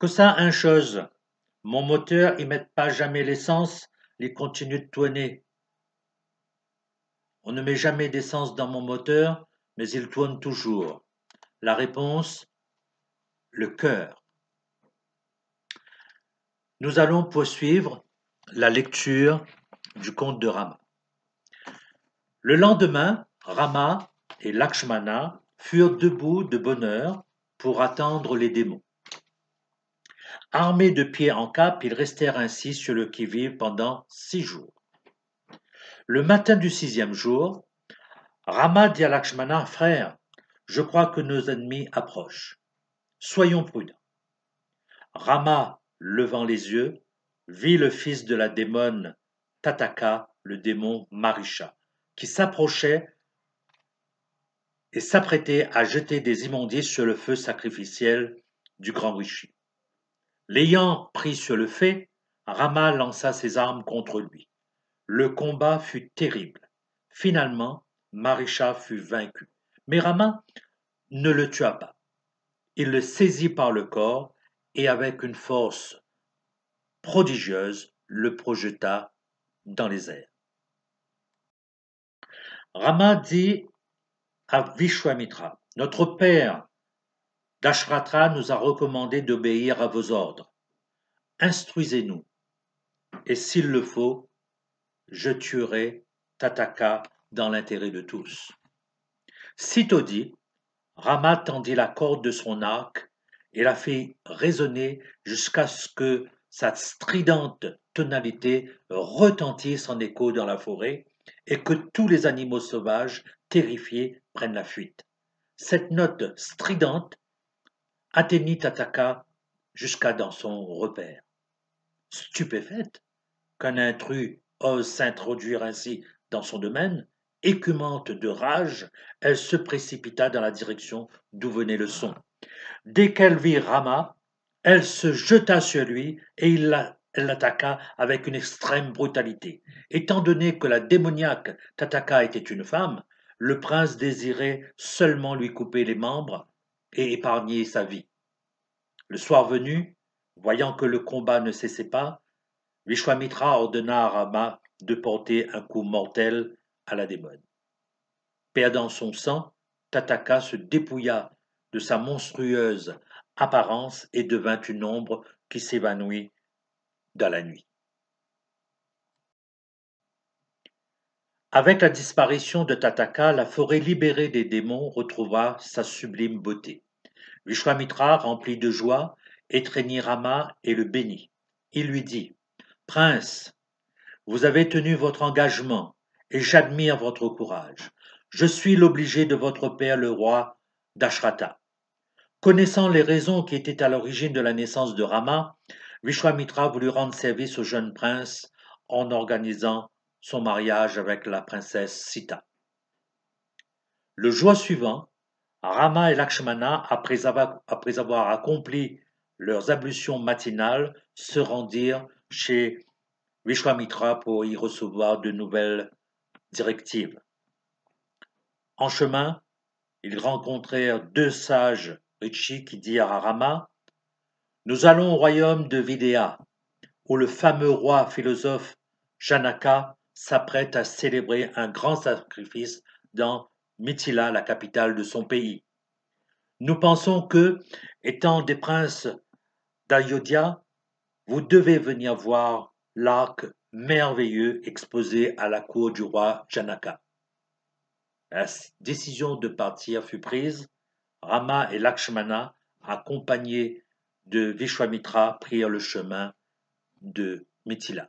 Que ça, une chose, mon moteur, il met pas jamais l'essence, il continue de tourner. On ne met jamais d'essence dans mon moteur, mais il tourne toujours. La réponse, le cœur. Nous allons poursuivre la lecture du conte de Rama. Le lendemain, Rama et Lakshmana furent debout de bonne heure pour attendre les démons. Armés de pied en cap, ils restèrent ainsi sur le qui-vive pendant 6 jours. Le matin du 6e jour, Rama dit à Lakshmana, frère, je crois que nos ennemis approchent. Soyons prudents. Rama, levant les yeux, vit le fils de la démone Tataka, le démon Marisha, qui s'approchait et s'apprêtait à jeter des immondices sur le feu sacrificiel du grand rishi. L'ayant pris sur le fait, Rama lança ses armes contre lui. Le combat fut terrible. Finalement, Marisha fut vaincu. Mais Rama ne le tua pas. Il le saisit par le corps et avec une force prodigieuse le projeta dans les airs. Rama dit à Vishwamitra, notre père Dashratra nous a recommandé d'obéir à vos ordres. Instruisez-nous, et s'il le faut, je tuerai Tataka dans l'intérêt de tous. Sitôt dit, Rama tendit la corde de son arc et la fit résonner jusqu'à ce que sa stridente tonalité retentisse en écho dans la forêt et que tous les animaux sauvages, terrifiés, prennent la fuite. Cette note stridente atteignit Tataka jusqu'à dans son repère. Stupéfaite qu'un intrus ose s'introduire ainsi dans son domaine, écumante de rage, elle se précipita dans la direction d'où venait le son. Dès qu'elle vit Rama, elle se jeta sur lui et elle l'attaqua avec une extrême brutalité. Étant donné que la démoniaque Tataka était une femme, le prince désirait seulement lui couper les membres et épargner sa vie. Le soir venu, voyant que le combat ne cessait pas, Vishwamitra ordonna à Rama de porter un coup mortel à la démone. Perdant son sang, Tataka se dépouilla de sa monstrueuse apparence et devint une ombre qui s'évanouit dans la nuit. Avec la disparition de Tataka, la forêt libérée des démons retrouva sa sublime beauté. Vishwamitra, rempli de joie, étreignit Rama et le bénit. Il lui dit, « Prince, vous avez tenu votre engagement et j'admire votre courage. Je suis l'obligé de votre père le roi Dashrata. » Connaissant les raisons qui étaient à l'origine de la naissance de Rama, Vishwamitra voulut rendre service au jeune prince en organisant son mariage avec la princesse Sita. Le jour suivant, Rama et Lakshmana, après avoir accompli leurs ablutions matinales, se rendirent chez Vishwamitra pour y recevoir de nouvelles directives. En chemin, ils rencontrèrent 2 sages rishis qui dirent à Rama, « Nous allons au royaume de Videha, où le fameux roi philosophe Janaka s'apprête à célébrer un grand sacrifice dans Mithila, la capitale de son pays. Nous pensons que, étant des princes d'Ayodhya, vous devez venir voir l'arc merveilleux exposé à la cour du roi Janaka. » La décision de partir fut prise. Rama et Lakshmana, accompagnés de Vishwamitra, prirent le chemin de Mithila.